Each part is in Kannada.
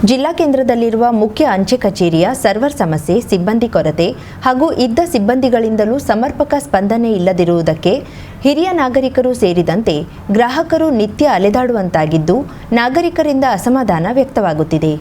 ಜಿಲ್ಲಾ ಕೇಂದ್ರದಲ್ಲಿರುವ ಮುಖ್ಯ ಅಂಚೆ ಕಚೇರಿಯ ಸರ್ವರ್ ಸಮಸ್ಯೆ, ಸಿಬ್ಬಂದಿ ಕೊರತೆ ಹಾಗೂ ಇದ್ದ ಸಿಬ್ಬಂದಿಗಳಿಂದಲೂ ಸಮರ್ಪಕ ಸ್ಪಂದನೆ ಇಲ್ಲದಿರುವುದಕ್ಕೆ ಹಿರಿಯ ನಾಗರಿಕರು ಸೇರಿದಂತೆ ಗ್ರಾಹಕರು ನಿತ್ಯ ಅಲೆದಾಡುವಂತಾಗಿದ್ದು, ನಾಗರಿಕರಿಂದ ಅಸಮಾಧಾನ ವ್ಯಕ್ತವಾಗುತ್ತಿದೆ.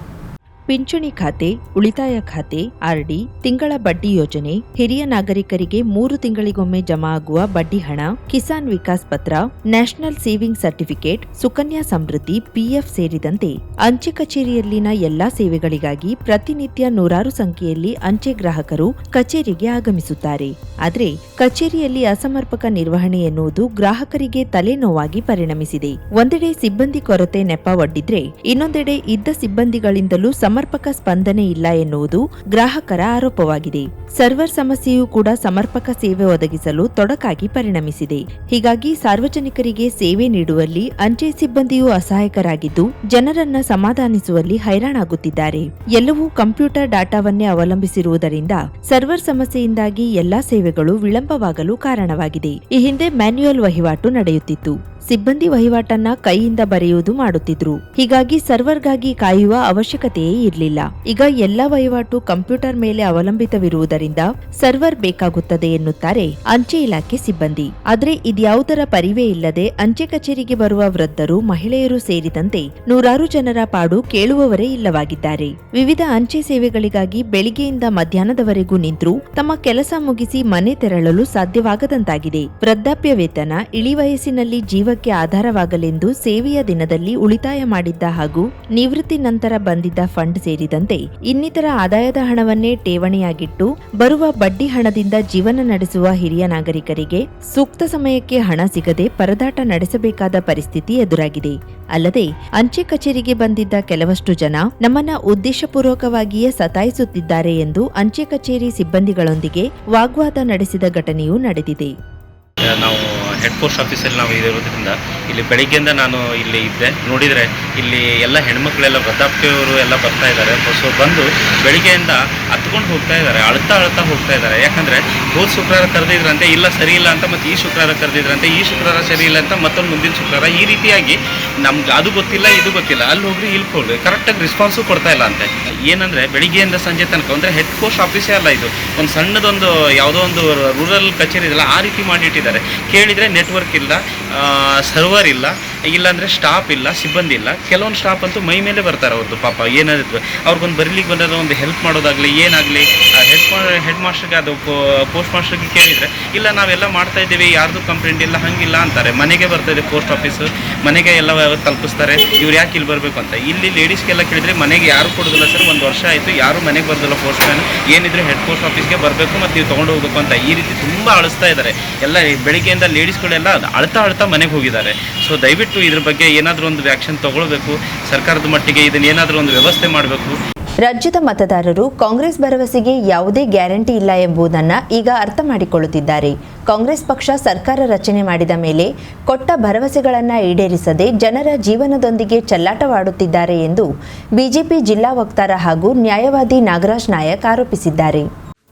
ಪಿಂಚಣಿ ಖಾತೆ, ಉಳಿತಾಯ ಖಾತೆ, ಆರ್ಡಿ, ತಿಂಗಳ ಬಡ್ಡಿ ಯೋಜನೆ, ಹಿರಿಯ ನಾಗರಿಕರಿಗೆ 3 ತಿಂಗಳಿಗೊಮ್ಮೆ ಜಮಾ ಆಗುವ ಬಡ್ಡಿ ಹಣ, ಕಿಸಾನ್ ವಿಕಾಸ್ ಪತ್ರ, national saving certificate, Sukanya Samriddhi, PF ಸೇರಿದಂತೆ ಅಂಚೆ ಕಚೇರಿಯಲ್ಲಿನ ಎಲ್ಲಾ ಸೇವೆಗಳಿಗಾಗಿ ಪ್ರತಿನಿತ್ಯ ನೂರಾರು ಸಂಖ್ಯೆಯಲ್ಲಿ ಅಂಚೆ ಗ್ರಾಹಕರು ಕಚೇರಿಗೆ ಆಗಮಿಸುತ್ತಾರೆ. ಆದರೆ ಕಚೇರಿಯಲ್ಲಿ ಅಸಮರ್ಪಕ ನಿರ್ವಹಣೆ ಎನ್ನುವುದು ಗ್ರಾಹಕರಿಗೆ ತಲೆನೋವಾಗಿ ಪರಿಣಮಿಸಿದೆ. ಒಂದೆಡೆ ಸಿಬ್ಬಂದಿ ಕೊರತೆ ನೆಪವೊಡ್ಡಿದ್ರೆ, ಇನ್ನೊಂದೆಡೆ ಇದ್ದ ಸಿಬ್ಬಂದಿಗಳಿಂದಲೂ ಸಮರ್ಪಕ ಸ್ಪಂದನೆ ಇಲ್ಲ ಎನ್ನುವುದು ಗ್ರಾಹಕರ ಆರೋಪವಾಗಿದೆ. ಸರ್ವರ್ ಸಮಸ್ಯೆಯೂ ಕೂಡ ಸಮರ್ಪಕ ಸೇವೆ ಒದಗಿಸಲು ತೊಡಕಾಗಿ ಪರಿಣಮಿಸಿದೆ. ಹೀಗಾಗಿ ಸಾರ್ವಜನಿಕರಿಗೆ ಸೇವೆ ನೀಡುವಲ್ಲಿ ಅಂಚೆ ಸಿಬ್ಬಂದಿಯೂ ಅಸಹಾಯಕರಾಗಿದ್ದು, ಜನರನ್ನ ಸಮಾಧಾನಿಸುವಲ್ಲಿ ಹೈರಾಣಾಗುತ್ತಿದ್ದಾರೆ. ಎಲ್ಲವೂ ಕಂಪ್ಯೂಟರ್ ಡಾಟಾವನ್ನೇ ಅವಲಂಬಿಸಿರುವುದರಿಂದ ಸರ್ವರ್ ಸಮಸ್ಯೆಯಿಂದಾಗಿ ಎಲ್ಲಾ ಸೇವೆಗಳು ವಿಳಂಬವಾಗಲು ಕಾರಣವಾಗಿದೆ. ಈ ಹಿಂದೆ ಮ್ಯಾನ್ಯುಯಲ್ ವಹಿವಾಟು ನಡೆಯುತ್ತಿತ್ತು. ಸಿಬ್ಬಂದಿ ವಹಿವಾಟನ್ನ ಕೈಯಿಂದ ಬರೆಯುವುದು ಮಾಡುತ್ತಿದ್ರು. ಹೀಗಾಗಿ ಸರ್ವರ್ಗಾಗಿ ಕಾಯುವ ಅವಶ್ಯಕತೆಯೇ ಇರಲಿಲ್ಲ. ಈಗ ಎಲ್ಲ ವಹಿವಾಟು ಕಂಪ್ಯೂಟರ್ ಮೇಲೆ ಅವಲಂಬಿತವಿರುವುದರಿಂದ ಸರ್ವರ್ ಬೇಕಾಗುತ್ತದೆ ಎನ್ನುತ್ತಾರೆ ಅಂಚೆ ಇಲಾಖೆ ಸಿಬ್ಬಂದಿ. ಆದ್ರೆ ಇದ್ಯಾವುದರ ಪರಿವೇ ಇಲ್ಲದೆ ಅಂಚೆ ಕಚೇರಿಗೆ ಬರುವ ವೃದ್ಧರು, ಮಹಿಳೆಯರು ಸೇರಿದಂತೆ ನೂರಾರು ಜನರ ಪಾಡು ಕೇಳುವವರೇ ಇಲ್ಲವಾಗಿದ್ದಾರೆ. ವಿವಿಧ ಅಂಚೆ ಸೇವೆಗಳಿಗಾಗಿ ಬೆಳಿಗ್ಗೆಯಿಂದ ಮಧ್ಯಾಹ್ನದವರೆಗೂ ನಿಂತರೂ ತಮ್ಮ ಕೆಲಸ ಮುಗಿಸಿ ಮನೆ ತೆರಳಲು ಸಾಧ್ಯವಾಗದಂತಾಗಿದೆ. ವೃದ್ಧಾಪ್ಯ ವೇತನ, ಇಳಿವಯಸ್ಸಿನಲ್ಲಿ ಜೀವ ಆಧಾರವಾಗಲೆಂದು ಸೇವೆಯ ದಿನದಲ್ಲಿ ಉಳಿತಾಯ ಮಾಡಿದ್ದ ಹಾಗೂ ನಿವೃತ್ತಿ ನಂತರ ಬಂದಿದ್ದ ಫಂಡ್ ಸೇರಿದಂತೆ ಇನ್ನಿತರ ಆದಾಯದ ಹಣವನ್ನೇ ಠೇವಣಿಯಾಗಿಟ್ಟು ಬರುವ ಬಡ್ಡಿ ಹಣದಿಂದ ಜೀವನ ನಡೆಸುವ ಹಿರಿಯ ನಾಗರಿಕರಿಗೆ ಸೂಕ್ತ ಸಮಯಕ್ಕೆ ಹಣ ಸಿಗದೆ ಪರದಾಟ ನಡೆಸಬೇಕಾದ ಪರಿಸ್ಥಿತಿ ಎದುರಾಗಿದೆ. ಅಲ್ಲದೆ ಅಂಚೆ ಕಚೇರಿಗೆ ಬಂದಿದ್ದ ಕೆಲವಷ್ಟು ಜನ ನಮ್ಮನ್ನ ಉದ್ದೇಶಪೂರ್ವಕವಾಗಿಯೇ ಸತಾಯಿಸುತ್ತಿದ್ದಾರೆ ಎಂದು ಅಂಚೆ ಕಚೇರಿ ಸಿಬ್ಬಂದಿಗಳೊಂದಿಗೆ ವಾಗ್ವಾದ ನಡೆಸಿದ ಘಟನೆಯೂ ನಡೆದಿದೆ. ನಾವು ಹೆಡ್ ಪೋಸ್ಟ್ ಆಫೀಸಲ್ಲಿ ನಾವು ಇರೋದ್ರಿಂದ ಇಲ್ಲಿ ಬೆಳಿಗ್ಗೆಯಿಂದ ನಾನು ಇಲ್ಲಿ ಇದ್ದೆ. ನೋಡಿದರೆ ಇಲ್ಲಿ ಎಲ್ಲ ಹೆಣ್ಮಕ್ಳೆಲ್ಲ ವೃದ್ಧಾಪ್ಯವರು ಎಲ್ಲ ಬರ್ತಾ ಇದ್ದಾರೆ. ಸೊ ಬಂದು ಬೆಳಿಗ್ಗೆಯಿಂದ ಹತ್ಕೊಂಡು ಹೋಗ್ತಾ ಇದ್ದಾರೆ, ಅಳ್ತಾ ಹೋಗ್ತಾ ಇದ್ದಾರೆ. ಯಾಕಂದರೆ ಹೋದ ಶುಕ್ರವಾರ ಕರೆದಿದ್ರಂತೆ, ಇಲ್ಲ ಸರಿ ಇಲ್ಲ ಅಂತ, ಮತ್ತು ಈ ಶುಕ್ರವಾರ ಕರೆದಿದ್ರಂತೆ, ಈ ಶುಕ್ರವಾರ ಸರಿ ಇಲ್ಲ ಅಂತ, ಮತ್ತೊಂದು ಮುಂದಿನ ಶುಕ್ರವಾರ, ಈ ರೀತಿಯಾಗಿ ನಮ್ಗೆ ಅದು ಗೊತ್ತಿಲ್ಲ ಇದು ಗೊತ್ತಿಲ್ಲ, ಅಲ್ಲಿ ಹೋಗ್ರಿ ಇಲ್ಲಿ ಹೋಗ್ರಿ, ಕರೆಕ್ಟಾಗಿ ರೆಸ್ಪಾನ್ಸು ಕೊಡ್ತಾ ಇಲ್ಲ ಅಂತೆ. ಏನಂದರೆ ಬೆಳಿಗ್ಗೆಯಿಂದ ಸಂಜೆ ತನಕ ಅಂದರೆ ಹೆಡ್ ಪೋಸ್ಟ್ ಆಫೀಸೇ ಅಲ್ಲ ಇದು, ಒಂದು ಸಣ್ಣದೊಂದು ಯಾವುದೋ ಒಂದು ರೂರಲ್ ಕಚೇರಿ ಇದೆಲ್ಲ ಆ ರೀತಿ ಮಾಡಿಟ್ಟಿದ್ದಾರೆ. ಕೇಳಿದರೆ ನೆಟ್ವರ್ಕ್ ಇಲ್ಲ, ಸರ್ವರ್ ಇಲ್ಲ, ಇಲ್ಲಾಂದರೆ ಸ್ಟಾಫ್ ಇಲ್ಲ, ಸಿಬ್ಬಂದಿ ಇಲ್ಲ. ಕೆಲವೊಂದು ಸ್ಟಾಫ್ ಅಂತೂ ಮೈ ಮೇಲೆ ಬರ್ತಾರೆ. ಅವ್ರದ್ದು ಪಾಪ ಏನಾದ್ರು ಅವ್ರಿಗೊಂದು ಬರೀಲಿಕ್ಕೆ ಬಂದಾಗ ಒಂದು ಹೆಲ್ಪ್ ಮಾಡೋದಾಗಲಿ ಏನಾಗಲಿ ಹೆಡ್ ಮಾಸ್ಟರ್ಗೆ ಅದು ಪೋಸ್ಟ್ ಮಾಸ್ಟರ್ಗೆ ಕೇಳಿದರೆ ಇಲ್ಲ ನಾವೆಲ್ಲ ಮಾಡ್ತಾ ಇದ್ದೀವಿ, ಯಾರ್ದು ಕಂಪ್ಲೇಂಟ್ ಇಲ್ಲ, ಹಂಗಿಲ್ಲ ಅಂತಾರೆ. ಮನೆಗೆ ಬರ್ತಾಯಿದೆ ಪೋಸ್ಟ್ ಆಫೀಸು, ಮನೆಗೆ ಎಲ್ಲ ತಲುಪಿಸ್ತಾರೆ. ಇವ್ರು ಯಾಕೆ ಇಲ್ಲಿ ಬರಬೇಕು ಅಂತ. ಇಲ್ಲಿ ಲೇಡೀಸ್ಗೆಲ್ಲ ಕೇಳಿದರೆ ಮನೆಗೆ ಯಾರು ಕೊಡೋದಿಲ್ಲ ಸರ್, 1 ವರ್ಷ ಆಯಿತು ಯಾರು ಮನೆಗೆ ಬರ್ದಿಲ್ಲ ಪೋಸ್ಟ್ ಮ್ಯಾನ್, ಏನಿದ್ರು ಹೆಡ್ ಪೋಸ್ಟ್ ಆಫೀಸ್ಗೆ ಬರಬೇಕು ಮತ್ತು ನೀವು ತೊಗೊಂಡು ಹೋಗ್ಬೇಕು ಅಂತ ಈ ರೀತಿ ತುಂಬ ಅಳಿಸ್ತಾ ಇದ್ದಾರೆ. ಎಲ್ಲ ಬೆಳಿಗ್ಗೆಯಿಂದ ಲೇಡೀಸ್ಗಳೆಲ್ಲ ಅಳ್ತಾ ಮನೆಗೆ ಹೋಗಿದ್ದಾರೆ. ಸೊ ದಯವಿಟ್ಟು ಇದ್ರ ಬಗ್ಗೆ ಏನಾದರೂ ಒಂದು ಆ್ಯಕ್ಷನ್ ತಗೊಳ್ಬೇಕು. ಸರ್ಕಾರದ ಮಟ್ಟಿಗೆ ಇದನ್ನ ಏನಾದರೂ ಒಂದು ವ್ಯವಸ್ಥೆ ಮಾಡಬೇಕು. ರಾಜ್ಯದ ಮತದಾರರು ಕಾಂಗ್ರೆಸ್ ಭರವಸೆಗೆ ಯಾವುದೇ ಗ್ಯಾರಂಟಿ ಇಲ್ಲ ಎಂಬುದನ್ನು ಈಗ ಅರ್ಥ ಮಾಡಿಕೊಳ್ಳುತ್ತಿದ್ದಾರೆ. ಕಾಂಗ್ರೆಸ್ ಪಕ್ಷ ಸರ್ಕಾರ ರಚನೆ ಮಾಡಿದ ಮೇಲೆ ಕೊಟ್ಟ ಭರವಸೆಗಳನ್ನು ಈಡೇರಿಸದೆ ಜನರ ಜೀವನದೊಂದಿಗೆ ಚೆಲ್ಲಾಟವಾಡುತ್ತಿದ್ದಾರೆ ಎಂದು ಬಿಜೆಪಿ ಜಿಲ್ಲಾ ವಕ್ತಾರ ಹಾಗೂ ನ್ಯಾಯವಾದಿ ನಾಗರಾಜ್ ನಾಯಕ್ ಆರೋಪಿಸಿದ್ದಾರೆ.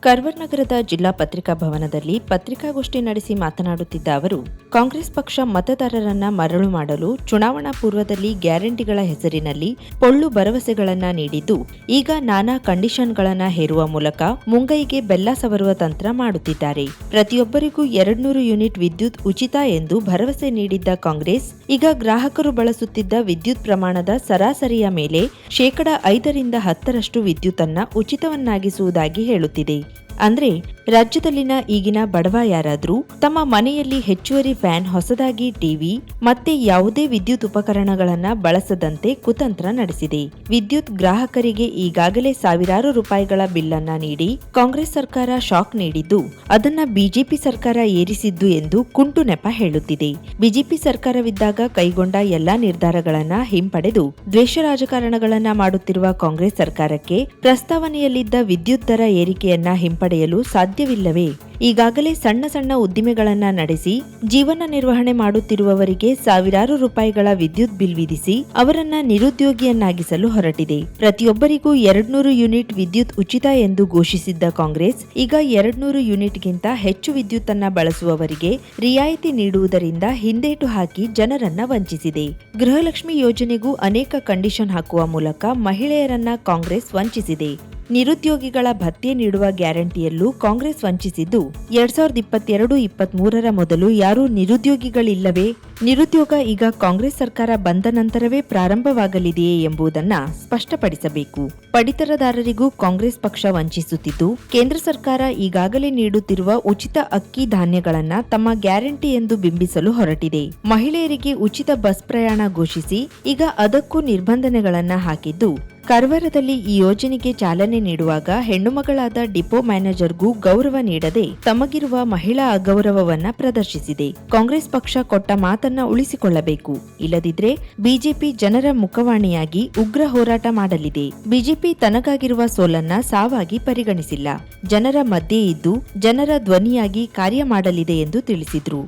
ಕರ್ವರ್ ನಗರದ ಜಿಲ್ಲಾ ಪತ್ರಿಕಾ ಭವನದಲ್ಲಿ ಪತ್ರಿಕಾಗೋಷ್ಠಿ ನಡೆಸಿ ಮಾತನಾಡುತ್ತಿದ್ದ ಅವರು, ಕಾಂಗ್ರೆಸ್ ಪಕ್ಷ ಮತದಾರರನ್ನ ಮರಳು ಮಾಡಲು ಚುನಾವಣಾ ಪೂರ್ವದಲ್ಲಿ ಗ್ಯಾರಂಟಿಗಳ ಹೆಸರಿನಲ್ಲಿ ಪೊಳ್ಳು ಭರವಸೆಗಳನ್ನ ನೀಡಿದ್ದು, ಈಗ ನಾನಾ ಕಂಡೀಷನ್ಗಳನ್ನ ಹೇರುವ ಮೂಲಕ ಮುಂಗೈಗೆ ಬೆಲ್ಲ ಸವರುವ ತಂತ್ರ ಮಾಡುತ್ತಿದ್ದಾರೆ. ಪ್ರತಿಯೊಬ್ಬರಿಗೂ 200 ಯೂನಿಟ್ ವಿದ್ಯುತ್ ಉಚಿತ ಎಂದು ಭರವಸೆ ನೀಡಿದ್ದ ಕಾಂಗ್ರೆಸ್ ಈಗ ಗ್ರಾಹಕರು ಬಳಸುತ್ತಿದ್ದ ವಿದ್ಯುತ್ ಪ್ರಮಾಣದ ಸರಾಸರಿಯ ಮೇಲೆ 5% 10% ವಿದ್ಯುತ್ತನ್ನ ಉಚಿತವನ್ನಾಗಿಸುವುದಾಗಿ ಹೇಳುತ್ತಿದೆ. ಅಂದ್ರೆ ರಾಜ್ಯದಲ್ಲಿನ ಈಗಿನ ಬಡವ ಯಾರಾದ್ರೂ ತಮ್ಮ ಮನೆಯಲ್ಲಿ ಹೆಚ್ಚುವರಿ ಫ್ಯಾನ್, ಹೊಸದಾಗಿ ಟಿವಿ ಮತ್ತೆ ಯಾವುದೇ ವಿದ್ಯುತ್ ಉಪಕರಣಗಳನ್ನ ಬಳಸದಂತೆ ಕುತಂತ್ರ ನಡೆಸಿದೆ. ವಿದ್ಯುತ್ ಗ್ರಾಹಕರಿಗೆ ಈಗಾಗಲೇ ಸಾವಿರಾರು ರೂಪಾಯಿಗಳ ಬಿಲ್ ಅನ್ನ ನೀಡಿ ಕಾಂಗ್ರೆಸ್ ಸರ್ಕಾರ ಶಾಕ್ ನೀಡಿದ್ದು, ಅದನ್ನ ಬಿಜೆಪಿ ಸರ್ಕಾರ ಏರಿಸಿದ್ದು ಎಂದು ಕುಂಟು ನೆಪ ಹೇಳುತ್ತಿದೆ. ಬಿಜೆಪಿ ಸರ್ಕಾರವಿದ್ದಾಗ ಕೈಗೊಂಡ ಎಲ್ಲಾ ನಿರ್ಧಾರಗಳನ್ನ ಹಿಂಪಡೆದು ದ್ವೇಷ ರಾಜಕಾರಣಗಳನ್ನ ಮಾಡುತ್ತಿರುವ ಕಾಂಗ್ರೆಸ್ ಸರ್ಕಾರಕ್ಕೆ ಪ್ರಸ್ತಾವನೆಯಲ್ಲಿದ್ದ ವಿದ್ಯುತ್ ದರ ಏರಿಕೆಯನ್ನ ಹಿಂಪಡೆದು ಹಿಂಪಡೆಯಲು ಸಾಧ್ಯವಿಲ್ಲವೇ? ಈಗಾಗಲೇ ಸಣ್ಣ ಸಣ್ಣ ಉದ್ದಿಮೆಗಳನ್ನ ನಡೆಸಿ ಜೀವನ ನಿರ್ವಹಣೆ ಮಾಡುತ್ತಿರುವವರಿಗೆ ಸಾವಿರಾರು ರೂಪಾಯಿಗಳ ವಿದ್ಯುತ್ ಬಿಲ್ ವಿಧಿಸಿ ಅವರನ್ನ ನಿರುದ್ಯೋಗಿಯನ್ನಾಗಿಸಲು ಹೊರಟಿದೆ. ಪ್ರತಿಯೊಬ್ಬರಿಗೂ 200 ಯೂನಿಟ್ ವಿದ್ಯುತ್ ಉಚಿತ ಎಂದು ಘೋಷಿಸಿದ್ದ ಕಾಂಗ್ರೆಸ್ ಈಗ 200 ಯೂನಿಟ್ಗಿಂತ ಹೆಚ್ಚು ವಿದ್ಯುತ್ ಅನ್ನ ಬಳಸುವವರಿಗೆ ರಿಯಾಯಿತಿ ನೀಡುವುದರಿಂದ ಹಿಂದೇಟು ಹಾಕಿ ಜನರನ್ನ ವಂಚಿಸಿದೆ. ಗೃಹಲಕ್ಷ್ಮಿ ಯೋಜನೆಗೂ ಅನೇಕ ಕಂಡೀಷನ್ ಹಾಕುವ ಮೂಲಕ ಮಹಿಳೆಯರನ್ನ ಕಾಂಗ್ರೆಸ್ ವಂಚಿಸಿದೆ. ನಿರುದ್ಯೋಗಿಗಳ ಭತ್ಯೆ ನೀಡುವ ಗ್ಯಾರಂಟಿಯಲ್ಲೂ ಕಾಂಗ್ರೆಸ್ ವಂಚಿಸಿದ್ದು 2022-23 ಮೊದಲು ಯಾರೂ ನಿರುದ್ಯೋಗಿಗಳಿಲ್ಲವೇ? ನಿರುದ್ಯೋಗ ಈಗ ಕಾಂಗ್ರೆಸ್ ಸರ್ಕಾರ ಬಂದ ನಂತರವೇ ಪ್ರಾರಂಭವಾಗಲಿದೆಯೇ ಎಂಬುದನ್ನ ಸ್ಪಷ್ಟಪಡಿಸಬೇಕು. ಪಡಿತರದಾರರಿಗೂ ಕಾಂಗ್ರೆಸ್ ಪಕ್ಷ ವಂಚಿಸುತ್ತಿದ್ದು, ಕೇಂದ್ರ ಸರ್ಕಾರ ಈಗಾಗಲೇ ನೀಡುತ್ತಿರುವ ಉಚಿತ ಅಕ್ಕಿ ಧಾನ್ಯಗಳನ್ನ ತಮ್ಮ ಗ್ಯಾರಂಟಿ ಎಂದು ಬಿಂಬಿಸಲು ಹೊರಟಿದೆ. ಮಹಿಳೆಯರಿಗೆ ಉಚಿತ ಬಸ್ ಪ್ರಯಾಣ ಘೋಷಿಸಿ ಈಗ ಅದಕ್ಕೂ ನಿರ್ಬಂಧನೆಗಳನ್ನ ಹಾಕಿದ್ದು, ಕಾರವಾರದಲ್ಲಿ ಈ ಯೋಜನೆಗೆ ಚಾಲನೆ ನೀಡುವಾಗ ಹೆಣ್ಣುಮಗಳಾದ ಡಿಪೋ ಮ್ಯಾನೇಜರ್ಗೂ ಗೌರವ ನೀಡದೆ ತಮಗಿರುವ ಮಹಿಳಾ ಅಗೌರವವನ್ನ ಪ್ರದರ್ಶಿಸಿದೆ. ಕಾಂಗ್ರೆಸ್ ಪಕ್ಷ ಕೊಟ್ಟ ಮಾತನ್ನ ಉಳಿಸಿಕೊಳ್ಳಬೇಕು. ಇಲ್ಲದಿದ್ರೆ ಬಿಜೆಪಿ ಜನರ ಮುಖವಾಣಿಯಾಗಿ ಉಗ್ರ ಹೋರಾಟ ಮಾಡಲಿದೆ. ಬಿಜೆಪಿ ತನಗಾಗಿರುವ ಸೋಲನ್ನ ಸಾವಾಗಿ ಪರಿಗಣಿಸಿಲ್ಲ. ಜನರ ಮಧ್ಯೆ ಇದ್ದು ಜನರ ಧ್ವನಿಯಾಗಿ ಕಾರ್ಯ ಮಾಡಲಿದೆ ಎಂದು ತಿಳಿಸಿದ್ರು.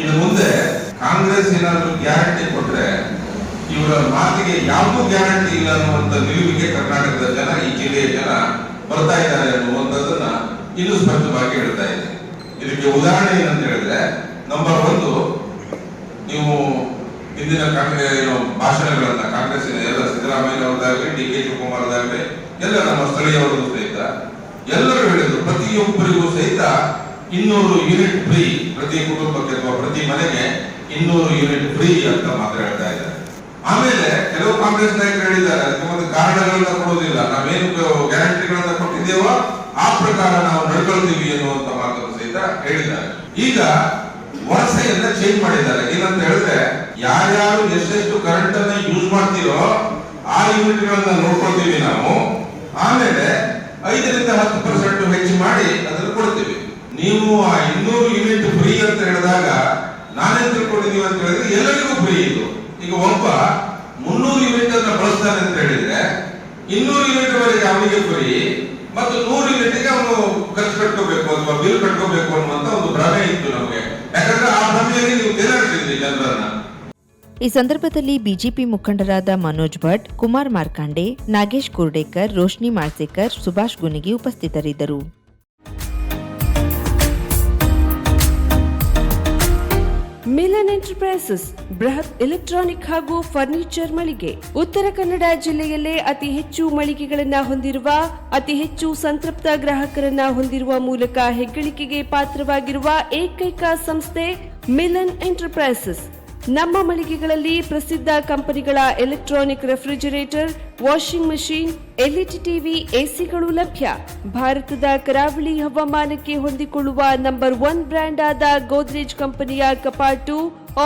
ಇನ್ನು ಮುಂದೆ ಕಾಂಗ್ರೆಸ್ ಏನಾದರೂ ಗ್ಯಾರಂಟಿ ಕೊಟ್ರೆ ಇವರ ಮಾತಿಗೆ ಯಾವುದೂ ಗ್ಯಾರಂಟಿ ಇಲ್ಲ ಅನ್ನುವಂಥ ನಿಲುವಿಗೆ ಕರ್ನಾಟಕದ ಜನ, ಈ ಜಿಲ್ಲೆಯ ಜನ ಬರ್ತಾ ಇದ್ದಾರೆ ಅನ್ನುವಂಥದ್ದನ್ನ ಇನ್ನೂ ಸ್ಪಷ್ಟವಾಗಿ ಹೇಳ್ತಾ ಇದೆ. ಇದಕ್ಕೆ ಉದಾಹರಣೆ ಏನಂತ ಹೇಳಿದ್ರೆ, ನಂಬರ್ 1, ನೀವು ಹಿಂದಿನ ಭಾಷಣಗಳನ್ನ ಕಾಂಗ್ರೆಸ್ಸಿನ ಎಲ್ಲ ಸಿದ್ದರಾಮಯ್ಯ ಅವರದಾಗಲಿ, ಡಿ.ಕೆ. ಶಿವಕುಮಾರ್ದಾಗಲಿ, ಎಲ್ಲ ನಮ್ಮ ಸ್ಥಳೀಯವರು ಸಹಿತ ಎಲ್ಲರೂ ಹೇಳಿದ್ರು, ಪ್ರತಿಯೊಬ್ಬರಿಗೂ ಸಹಿತ 200 ಯೂನಿಟ್ ಫ್ರೀ, ಪ್ರತಿ ಕುಟುಂಬಕ್ಕೆ ಅಥವಾ ಪ್ರತಿ ಮನೆಗೆ 200 ಯೂನಿಟ್ ಫ್ರೀ ಅಂತ ಮಾತ್ರ ಹೇಳ್ತಾ ಇದ್ದಾರೆ. ಆಮೇಲೆ ಕೆಲವು ಕಾಂಗ್ರೆಸ್ ನಾಯಕರು ಹೇಳಿದ್ದಾರೆ, ಅದಕ್ಕೆ ಒಂದು ಕಾರಣಗಳನ್ನ ಕೊಡೋದಿಲ್ಲ, ನಾವೇನು ಗ್ಯಾರಂಟಿಗಳನ್ನ ಕೊಟ್ಟಿದ್ದೇವೋ ಆ ಪ್ರಕಾರ ನಾವು ನಡ್ಕೊಳ್ತೀವಿ ಅನ್ನುವಂತ ಮಾತನ್ನು ಸಹಿತ ಹೇಳಿದ್ದಾರೆ. ಈಗ ವರಸೆಯನ್ನ ಚೇಂಜ್ ಮಾಡಿದ್ದಾರೆ. ಏನಂತ ಹೇಳಿದ್ರೆ, ಯಾರ್ಯಾರು ಎಷ್ಟೆಷ್ಟು ಕರೆಂಟ್ ಅನ್ನ ಯೂಸ್ ಮಾಡ್ತೀರೋ ಆ ಯೂನಿಟ್ ಗಳನ್ನ ನೋಡ್ಕೊಳ್ತೀವಿ ನಾವು. ಆಮೇಲೆ 5-10% ಹೆಚ್ಚು ಮಾಡಿ ಅದನ್ನು ಕೊಡ್ತೀವಿ. ನೀವು ಆ 200 ಯೂನಿಟ್ ಫ್ರೀ ಅಂತ ಹೇಳಿದಾಗ ನಾನೇನ್ ತಿಳ್ಕೊಂಡಿದೀವಿ ಅಂತ ಹೇಳಿದ್ರೆ ಎಲ್ಲರಿಗೂ ಫ್ರೀ ಇದು. ಈಗ ಒಬ್ಬ 300 ಯೂನಿಟ್ ಅನ್ನ ಬಳಸ್ತಾನೆ ಅಂತ ಹೇಳಿದ್ರೆ 200 ಯೂನಿಟ್ ವರೆಗೆ ಅವನಿಗೆ ಫ್ರೀ, ಮತ್ತು 100 ಯೂನಿಟ್ಗೆ ಅವನು ಖರ್ಚು ಕಟ್ಕೋಬೇಕು ಅಥವಾ ಬಿಲ್ ಕಟ್ಕೋಬೇಕು ಅನ್ನುವಂತ ಒಂದು ಭ್ರಮೆ ಇತ್ತು ನಮಗೆ. ಯಾಕಂದ್ರೆ ಆ ಭ್ರಮೆಯಲ್ಲಿ ನೀವು ತೆರಳಿಸಿದ್ರಿ ಜನರನ್ನ. ಈ ಸಂದರ್ಭದಲ್ಲಿ ಬಿಜೆಪಿ ಮುಖಂಡರಾದ ಮನೋಜ್ ಭಟ್, ಕುಮಾರ್ ಮಾರ್ಕಾಂಡೆ, ನಾಗೇಶ್ ಕುರ್ಡೇಕರ್, ರೋಶ್ನಿ ಮಾಳ್ಸೇಕರ್, ಸುಭಾಷ್ ಗುನಿಗಿ ಉಪಸ್ಥಿತರಿದ್ದರು. ಮಿಲನ್ ಎಂಟರ್ಪ್ರೈಸಸ್ ಬೃಹತ್ ಎಲೆಕ್ಟ್ರಾನಿಕ್ ಹಾಗೂ ಫರ್ನಿಚರ್ ಮಳಿಗೆ. ಉತ್ತರ ಕನ್ನಡ ಜಿಲ್ಲೆಯಲ್ಲೇ ಅತಿ ಹೆಚ್ಚು ಮಳಿಗೆಗಳನ್ನ ಹೊಂದಿರುವ, ಅತಿ ಹೆಚ್ಚು ಸಂತೃಪ್ತ ಗ್ರಾಹಕರನ್ನ ಹೊಂದಿರುವ ಮೂಲಕ ಹೆಗ್ಗಳಿಕೆಗೆ ಪಾತ್ರವಾಗಿರುವ ಏಕೈಕ ಸಂಸ್ಥೆ ಮಿಲನ್ ಎಂಟರ್ಪ್ರೈಸಸ್. ನಮ್ಮ ಮಳಿಗೆಗಳಲ್ಲಿ ಪ್ರಸಿದ್ಧ ಕಂಪನಿಗಳ electronic refrigerator, washing machine, LED TV, ಎಸಿಗಳು ಲಭ್ಯ. ಭಾರತದ ಕರಾವಳಿ ಹವಾಮಾನಕ್ಕೆ ಹೊಂದಿಕೊಳ್ಳುವ ನಂಬರ್ 1 ಬ್ರ್ಯಾಂಡ್ ಆದ ಗೋದ್ರೇಜ್ ಕಂಪನಿಯ ಕಪಾಟು,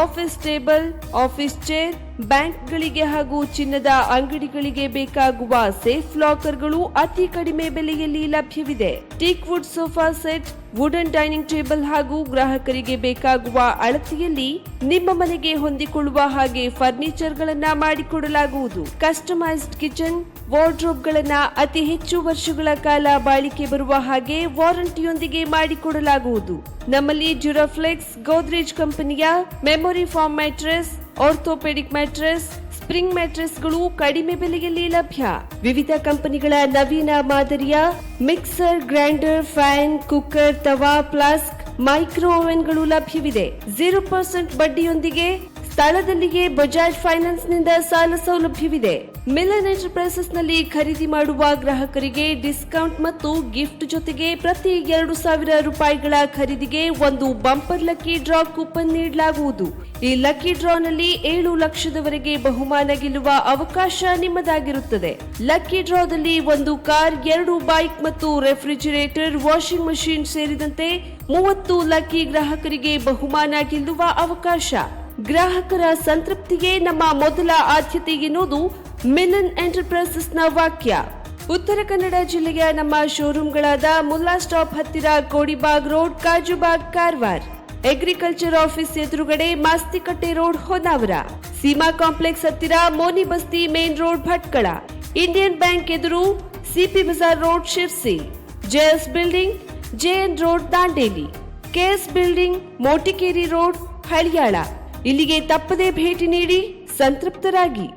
ಆಫೀಸ್ ಟೇಬಲ್, ಆಫೀಸ್ ಚೇರ್, ಬ್ಯಾಂಕ್ಗಳಿಗೆ ಹಾಗೂ ಚಿನ್ನದ ಅಂಗಡಿಗಳಿಗೆ ಬೇಕಾಗುವ ಸೇಫ್ ಲಾಕರ್ಗಳು ಅತಿ ಕಡಿಮೆ ಬೆಲೆಯಲ್ಲಿ ಲಭ್ಯವಿದೆ. Teak wood sofa set, wooden dining table ಹಾಗೂ ಗ್ರಾಹಕರಿಗೆ ಬೇಕಾಗುವ ಅಳತೆಯಲ್ಲಿ ನಿಮ್ಮ ಮನೆಗೆ ಹೊಂದಿಕೊಳ್ಳುವ ಹಾಗೆ ಫರ್ನಿಚರ್ ಗಳನ್ನ ಮಾಡಿಕೊಡಲಾಗುವುದು. ಕಸ್ಟಮೈಸ್ಡ್ ಕಿಚನ್, ವಾರ್ಡ್ರೋಬ್ ಗಳನ್ನ ಅತಿ ಹೆಚ್ಚು ವರ್ಷಗಳ ಕಾಲ ಬಾಳಿಕೆ ಬರುವ ಹಾಗೆ ವಾರಂಟಿಯೊಂದಿಗೆ ಮಾಡಿಕೊಡಲಾಗುವುದು. ನಮ್ಮಲ್ಲಿ ಡ್ಯೂರಾಫ್ಲೆಕ್ಸ್, ಗೋದ್ರೇಜ್ ಕಂಪನಿಯ memory foam mattress, orthopaedic mattress, spring ಮ್ಯಾಟ್ರೆಸ್ಗಳು ಕಡಿಮೆ ಬೆಲೆಯಲ್ಲಿ ಲಭ್ಯ. ವಿವಿಧ ಕಂಪನಿಗಳ ನವೀನ ಮಾದರಿಯ ಮಿಕ್ಸರ್, ಗ್ರೈಂಡರ್, ಫ್ಯಾನ್, ಕುಕ್ಕರ್, ತವಾ, ಫ್ಲಾಸ್ಕ್, ಮೈಕ್ರೋ ಓವೆನ್ಗಳು ಲಭ್ಯವಿದೆ. 0% ಬಡ್ಡಿಯೊಂದಿಗೆ ಸ್ಥಳದಲ್ಲಿಯೇ ಬಜಾಜ್ ಫೈನಾನ್ಸ್ ನಿಂದ ಸಾಲ ಸೌಲಭ್ಯವಿದೆ. ಮಿಲನ್ ಎಂಟರ್ಪ್ರೈಸಸ್ ನಲ್ಲಿ ಖರೀದಿ ಮಾಡುವ ಗ್ರಾಹಕರಿಗೆ ಡಿಸ್ಕೌಂಟ್ ಮತ್ತು ಗಿಫ್ಟ್ ಜೊತೆಗೆ ಪ್ರತಿ 2,000 ರೂಪಾಯಿಗಳ ಖರೀದಿಗೆ ಒಂದು ಬಂಪರ್ ಲಕ್ಕಿ ಡ್ರಾ ಕೂಪನ್ ನೀಡಲಾಗುವುದು. ಈ ಲಕ್ಕಿ ಡ್ರಾನಲ್ಲಿ 7 ಲಕ್ಷದವರೆಗೆ ಬಹುಮಾನ ಗೆಲ್ಲುವ ಅವಕಾಶ ನಿಮ್ಮದಾಗಿರುತ್ತದೆ. ಲಕ್ಕಿ ಡ್ರಾದಲ್ಲಿ 1 ಕಾರ್, 2 ಬೈಕ್ ಮತ್ತು ರೆಫ್ರಿಜರೇಟರ್, ವಾಷಿಂಗ್ ಮಷೀನ್ ಸೇರಿದಂತೆ 30 ಲಕ್ಕಿ ಗ್ರಾಹಕರಿಗೆ ಬಹುಮಾನ ಗೆಲ್ಲುವ ಅವಕಾಶ. ಗ್ರಾಹಕರ ಸಂತೃಪ್ತಿಗೆ ನಮ್ಮ ಮೊದಲ ಆದ್ಯತೆ ಎನ್ನುವುದು ಮಿಲನ್ ಎಂಟರ್ಪ್ರೈಸಸ್ ನ ವಾಕ್ಯ. ಉತ್ತರ ಕನ್ನಡ ಜಿಲ್ಲೆಯ ನಮ್ಮ ಶೋರೂಮ್ಗಳಾದ ಮುಲ್ಲಾ ಸ್ಟಾಪ್ ಹತ್ತಿರ Kodibag road, Kajubag, Karwar, agriculture office ಎದುರುಗಡೆ ಮಾಸ್ತಿಕಟ್ಟೆ ರೋಡ್, ಹೊನ್ನಾವರ, ಸೀಮಾ ಕಾಂಪ್ಲೆಕ್ಸ್ ಹತ್ತಿರ Moni Basti main road, Bhatkal, Indian Bank ಎದುರು, CP Bazar road Sirsi, JS building, JN road Dandeli, KS building, Motikeri road Haliyal. ಇಲ್ಲಿಗೆ ತಪ್ಪದೇ ಭೇಟಿ ನೀಡಿ ಸಂತೃಪ್ತರಾಗಿ.